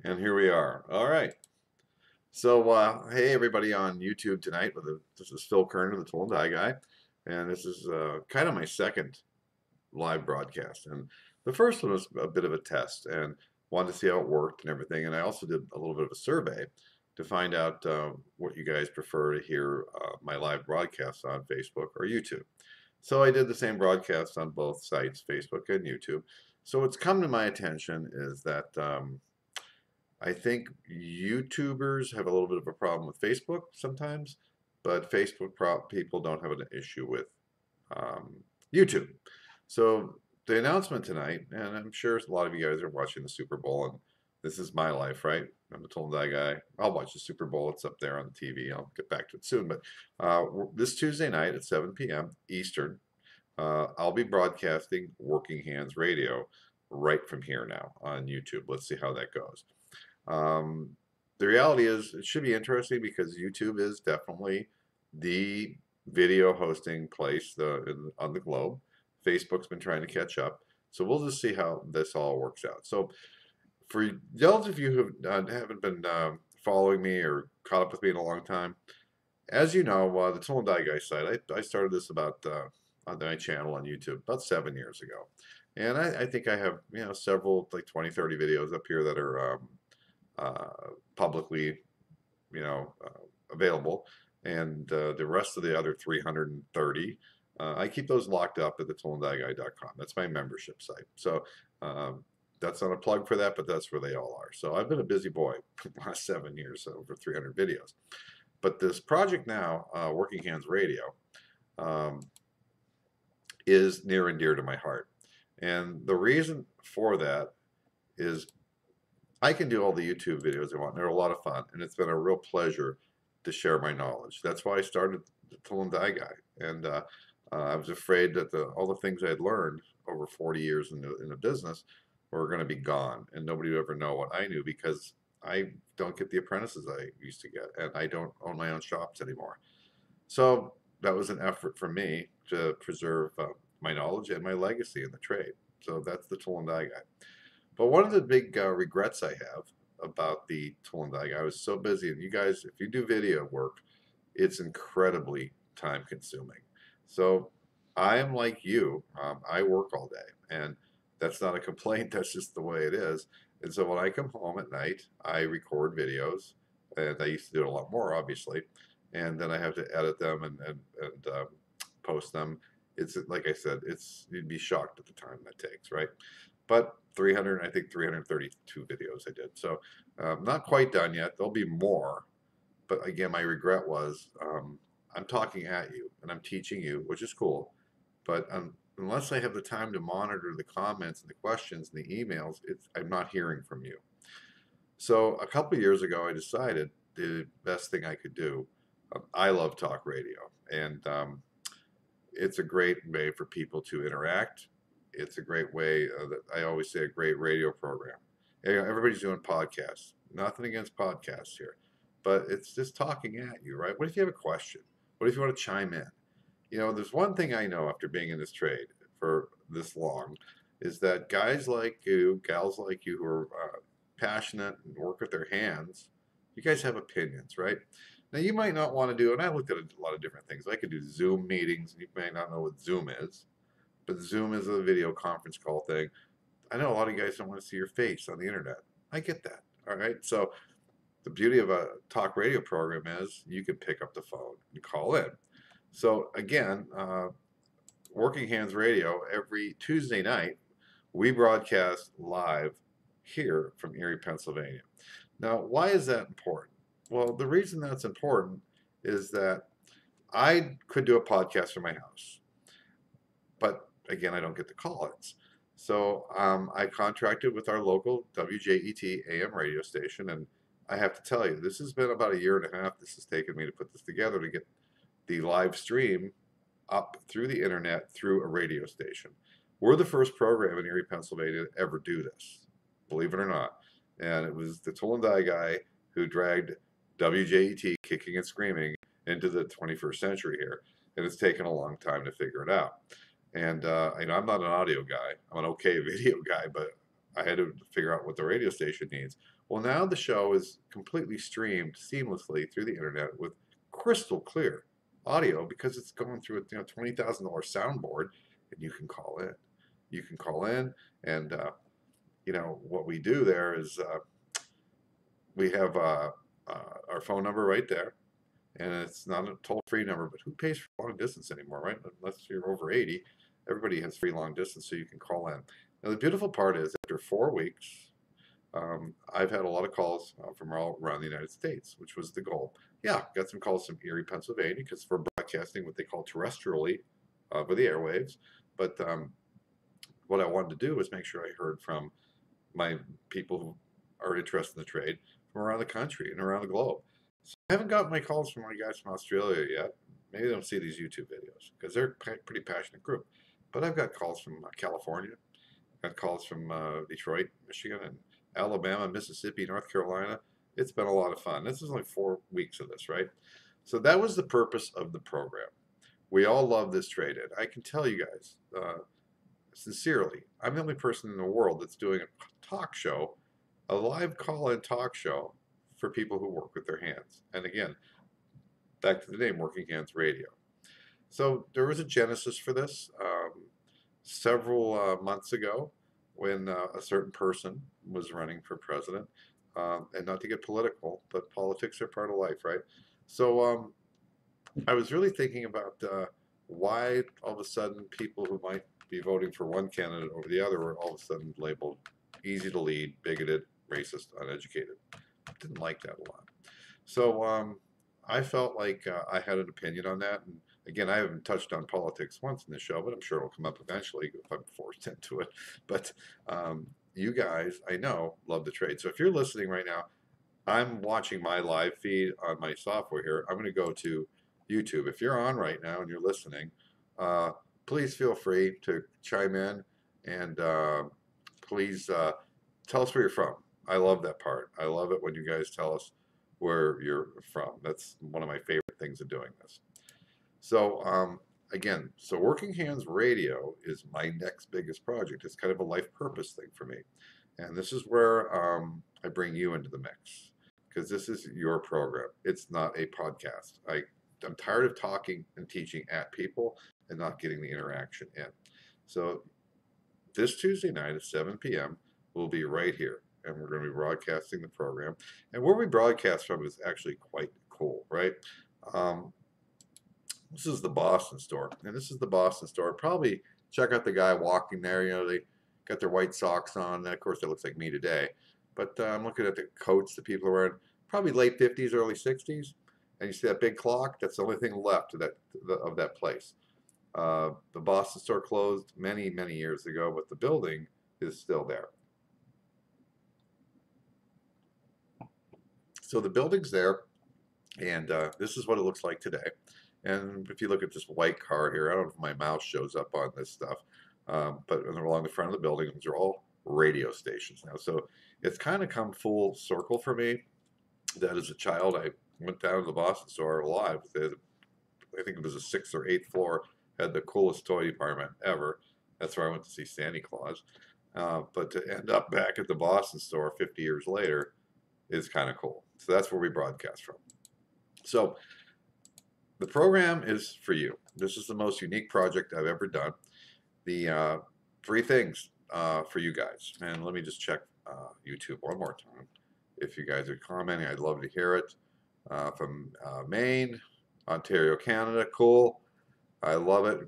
And here we are. All right. So, hey everybody on YouTube tonight. This is Phil Kerner, the Tool and Die Guy, and this is kind of my second live broadcast. And the first one was a bit of a test, and wanted to see how it worked and everything. And I also did a little bit of a survey to find out what you guys prefer to hear my live broadcasts on Facebook or YouTube. So I did the same broadcast on both sites, Facebook and YouTube. So what's come to my attention is that. I think YouTubers have a little bit of a problem with Facebook sometimes, but people don't have an issue with um, YouTube. So the announcement tonight, and I'm sure a lot of you guys are watching the Super Bowl, and this is my life, right? I'm a total die guy. I'll watch the Super Bowl. It's up there on the TV. I'll get back to it soon. But this Tuesday night at 7 p.m. Eastern, I'll be broadcasting Working Hands Radio right from here now on YouTube. Let's see how that goes. Um, the reality is, it should be interesting because YouTube is definitely the video hosting place on the globe. Facebook's been trying to catch up. So we'll just see how this all works out. So for those of you who haven't been following me or caught up with me in a long time, as you know, the Tool and Die Guy site, I started this about on my channel on YouTube about 7 years ago. And I think I have, several, like 20, 30 videos up here that are publicly, available, and the rest of the other 330, I keep those locked up at the toolanddieguy.com. That's my membership site. So that's not a plug for that, but that's where they all are. So I've been a busy boy for the last 7 years, so over 300 videos. But this project now, Working Hands Radio, um, is near and dear to my heart. And the reason for that is I can do all the YouTube videos I want. They're a lot of fun, and it's been a real pleasure to share my knowledge. That's why I started the Tool and Die Guy, and I was afraid that all the things I had learned over 40 years in the business were going to be gone, and nobody would ever know what I knew because I don't get the apprentices I used to get, and I don't own my own shops anymore. So that was an effort for me to preserve my knowledge and my legacy in the trade. So that's the Tool and Die Guy. But one of the big regrets I have about the Tool and Die Guy, I was so busy, and you guys, if you do video work, it's incredibly time consuming. So I am like you. I work all day, and that's not a complaint. That's just the way it is. And so when I come home at night, I record videos, and I used to do it a lot more, obviously, and then I have to edit them and post them. It's like I said, you'd be shocked at the time that takes, right? But 300, I think 332 videos I did. So not quite done yet. There'll be more. But again, my regret was I'm talking at you and I'm teaching you, which is cool. But unless I have the time to monitor the comments and the questions and the emails, I'm not hearing from you. So a couple of years ago, I decided the best thing I could do. I love talk radio, and it's a great way for people to interact. It's a great way that I always say a great radio program. Everybody's doing podcasts. Nothing against podcasts here, but it's just talking at you, right? What if you have a question? What if you want to chime in? There's one thing I know after being in this trade for this long is that guys like you, gals like you who are passionate and work with their hands, you guys have opinions, right? Now you might not want to do, and I looked at a lot of different things. I could do Zoom meetings, and you may not know what Zoom is, but Zoom is a video conference call thing. I know a lot of you guys don't want to see your face on the internet. I get that. All right. So the beauty of a talk radio program is you can pick up the phone and call in. So again, Working Hands Radio, every Tuesday night, we broadcast live here from Erie, Pennsylvania. Now, why is that important? Well, the reason that's important is that I could do a podcast from my house, but again, I don't get the call-ins. So I contracted with our local WJET AM radio station, and I have to tell you, this has been about a year and a half. This has taken me to put this together to get the live stream up through the internet through a radio station. We're the first program in Erie, Pennsylvania to ever do this, believe it or not. And it was the Tool and Die Guy who dragged WJET kicking and screaming into the 21st century here. And it's taken a long time to figure it out. And I'm not an audio guy. I'm an okay video guy, but I had to figure out what the radio station needs. Well, now the show is completely streamed seamlessly through the internet with crystal clear audio because it's going through a $20,000 soundboard, and you can call in. You can call in, and what we do there is we have our phone number right there, and it's not a toll-free number. But who pays for long distance anymore, right? Unless you're over 80, everybody has free long distance, so you can call in. Now the beautiful part is after 4 weeks. I've had a lot of calls from all around the United States, which was the goal. Yeah, got some calls from Erie, Pennsylvania, because we're broadcasting what they call terrestrially over the airwaves. But what I wanted to do was make sure I heard from my people who are interested in the trade from around the country and around the globe. So I haven't got my calls from my guys from Australia yet. Maybe they don't see these YouTube videos because they're a pretty passionate group. But I've got calls from California, got calls from Detroit, Michigan, and Alabama, Mississippi, North Carolina. It's been a lot of fun. This is only 4 weeks of this, right? So that was the purpose of the program. We all love this trade. And I can tell you guys, sincerely, I'm the only person in the world that's doing a talk show, a live call-in talk show for people who work with their hands. And again, back to the name, Working Hands Radio. So there was a genesis for this several months ago when a certain person was running for president. And not to get political, but politics are part of life, right? So I was really thinking about why all of a sudden people who might be voting for one candidate over the other were all of a sudden labeled easy to lead, bigoted, racist, uneducated. Didn't like that a lot. So I felt like I had an opinion on that. And again, I haven't touched on politics once in the show, but I'm sure it'll come up eventually if I'm forced into it. But you guys, I know, love the trade. So if you're listening right now, I'm watching my live feed on my software here. I'm going to go to YouTube. If you're on right now and you're listening, please feel free to chime in and please tell us where you're from. I love that part. I love it when you guys tell us where you're from. That's one of my favorite things of doing this. So again, so Working Hands Radio is my next biggest project. It's kind of a life purpose thing for me. And this is where I bring you into the mix because this is your program. It's not a podcast. I'm tired of talking and teaching at people and not getting the interaction in. So this Tuesday night at 7 p.m. we'll be right here, and we're going to be broadcasting the program. And where we broadcast from is actually quite cool, right? This is the Boston store, and this is the Boston store. Probably check out the guy walking there. They got their white socks on. And of course, that looks like me today. But I'm looking at the coats that people are wearing, probably late 50s, early 60s. And you see that big clock? That's the only thing left of that place. The Boston store closed many, many years ago, but the building is still there. So the building's there, and this is what it looks like today. And if you look at this white car here, I don't know if my mouse shows up on this stuff, but along the front of the building, these are all radio stations now. So it's kind of come full circle for me that as a child, I went down to the Boston store live. I think it was the 6th or 8th floor, had the coolest toy department ever. That's where I went to see Santa Claus. But to end up back at the Boston store 50 years later is kind of cool. So that's where we broadcast from. So the program is for you. This is the most unique project I've ever done. The 3 things for you guys. And let me just check YouTube one more time. If you guys are commenting, I'd love to hear it. From Maine, Ontario, Canada, cool. I love it.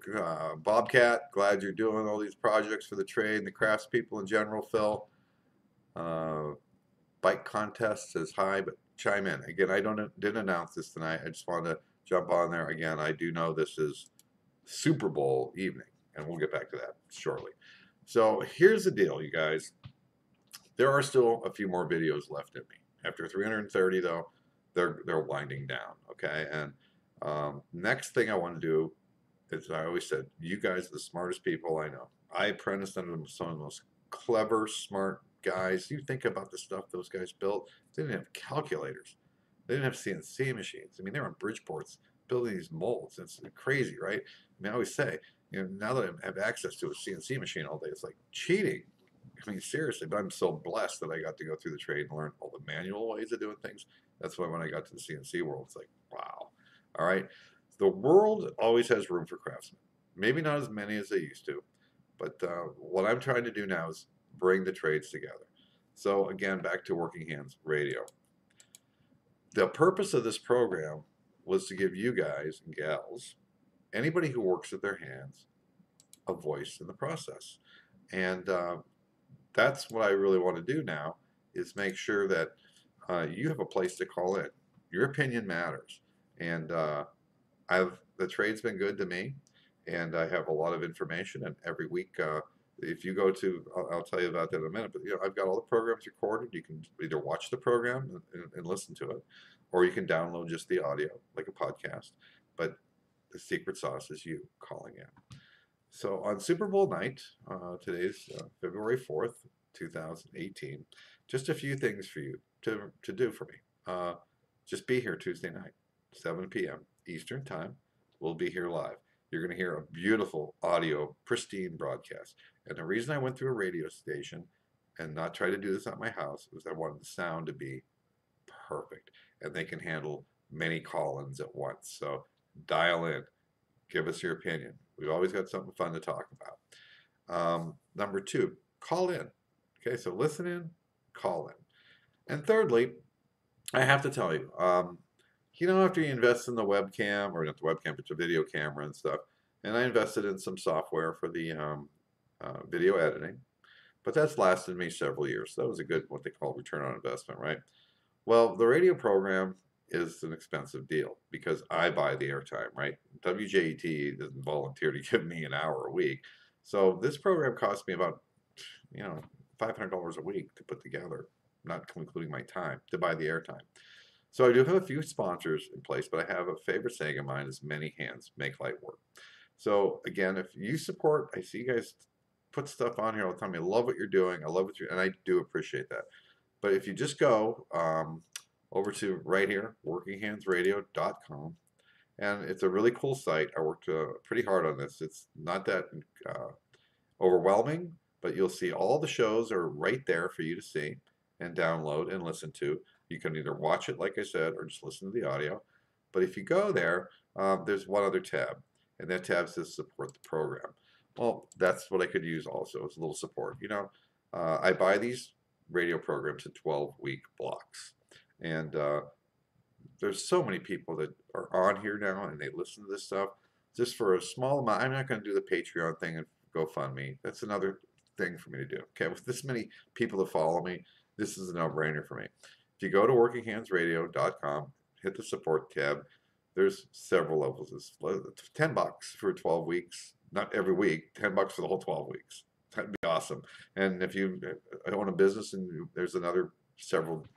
Bobcat, glad you're doing all these projects for the trade and the craftspeople in general, Phil. Bike contest says hi, but chime in. Again, I didn't announce this tonight. I just wanted to jump on there. Again, I do know this is Super Bowl evening, and we'll get back to that shortly. So here's the deal, you guys. There are still a few more videos left in me. After 330, though, they're winding down, okay? And next thing I want to do is, I always said, you guys are the smartest people I know. I apprenticed under some of the most clever, smart guys. You think about the stuff those guys built. They didn't have calculators. They didn't have CNC machines. I mean, they're on Bridgeports building these molds. It's crazy, right? I mean, I always say, now that I have access to a CNC machine all day, it's like cheating. I mean, seriously, but I'm so blessed that I got to go through the trade and learn all the manual ways of doing things. That's why when I got to the CNC world, it's like, wow. All right. The world always has room for craftsmen. Maybe not as many as they used to, but what I'm trying to do now is bring the trades together. So again, back to Working Hands Radio. The purpose of this program was to give you guys and gals, anybody who works with their hands, a voice in the process. And that's what I really want to do now is make sure that you have a place to call in. Your opinion matters. And the trade's been good to me, and I have a lot of information. And every week, if you go to, I'll tell you about that in a minute. But I've got all the programs recorded. You can either watch the program and listen to it, or you can download just the audio like a podcast. But the secret sauce is you calling in. So on Super Bowl night, today's February 4th, 2018, just a few things for you to do for me. Just be here Tuesday night, 7 p.m. Eastern Time. We'll be here live. You're going to hear a beautiful audio, pristine broadcast. And the reason I went through a radio station and not try to do this at my house was I wanted the sound to be perfect. And they can handle many call-ins at once. So dial in. Give us your opinion. We've always got something fun to talk about. Number 2, call in. Okay, so listen in, call in. And thirdly, I have to tell you, after you invest in the webcam, or not the webcam, but the video camera and stuff, and I invested in some software for the video editing, but that's lasted me several years. So that was a good, what they call return on investment, right? Well, the radio program is an expensive deal because I buy the airtime, right? WJET doesn't volunteer to give me an hour a week. So this program cost me about, $500 a week to put together, not including my time, to buy the airtime. So I do have a few sponsors in place, but I have a favorite saying of mine is many hands make light work. So again, if you support, I see you guys put stuff on here all the time. I love what you're doing. I love what you're, and I do appreciate that. But if you just go over to right here, workinghandsradio.com, and it's a really cool site. I worked pretty hard on this. It's not that overwhelming, but you'll see all the shows are right there for you to see and download and listen to. You can either watch it, like I said, or just listen to the audio. But if you go there, there's one other tab, and that tab says support the program. Well, that's what I could use also as a little support. I buy these radio programs in 12-week blocks. And there's so many people that are on here now and they listen to this stuff just for a small amount. I'm not going to do the Patreon thing and GoFundMe. That's another thing for me to do. Okay, with this many people that follow me, this is a no-brainer for me. If you go to workinghandsradio.com, hit the support tab, there's several levels. It's $10 for 12 weeks, not every week, $10 for the whole 12 weeks. That'd be awesome. And if you own a business and there's another several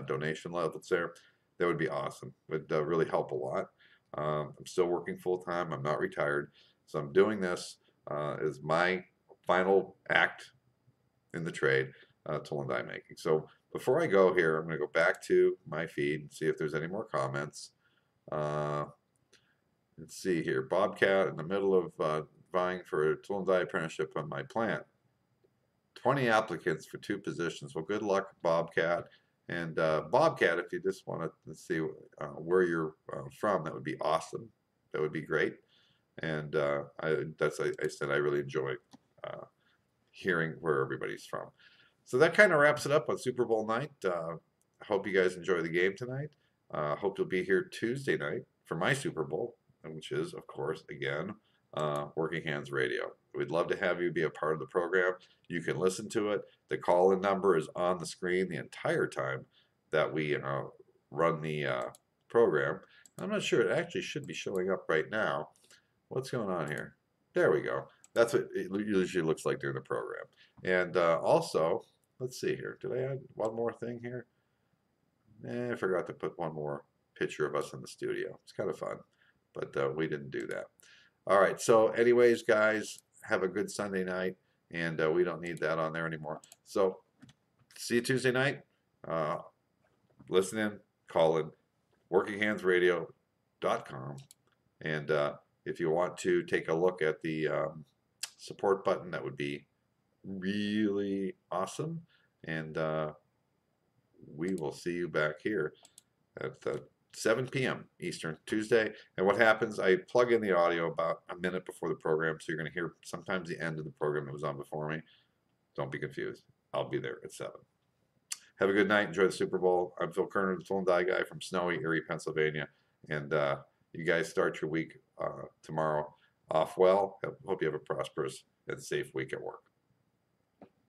donation levels there, that would be awesome. It would really help a lot. I'm still working full time. I'm not retired. So I'm doing this as my final act in the trade, tool and die making. So before I go here, I'm going to go back to my feed and see if there's any more comments. Let's see here. Bobcat in the middle of vying for a tool and die apprenticeship on my plant. 20 applicants for 2 positions. Well, good luck, Bobcat. And Bobcat, if you just want to see where you're from, that would be awesome. That would be great. And I said I really enjoy hearing where everybody's from. So that kind of wraps it up on Super Bowl night. I hope you guys enjoy the game tonight. Hope you'll be here Tuesday night for my Super Bowl, which is, of course, again, Working Hands Radio. We'd love to have you be a part of the program. You can listen to it. The call-in number is on the screen the entire time that we run the program. I'm not sure. It actually should be showing up right now. What's going on here? There we go. That's what it usually looks like during the program. And also, let's see here. Did I add one more thing here? I forgot to put one more picture of us in the studio. It's kind of fun, but we didn't do that. All right. So anyways, guys, have a good Sunday night, and we don't need that on there anymore. So see you Tuesday night. Listen in, call in, workinghandsradio.com. And if you want to take a look at the support button, that would be really awesome. And we will see you back here at 7 p.m. Eastern Tuesday. And what happens, I plug in the audio about a minute before the program, so you're going to hear sometimes the end of the program that was on before me. Don't be confused. I'll be there at 7. Have a good night. Enjoy the Super Bowl. I'm Phil Kerner, the Tool and Die Guy from snowy Erie, Pennsylvania. And you guys start your week tomorrow off well. Hope you have a prosperous and safe week at work.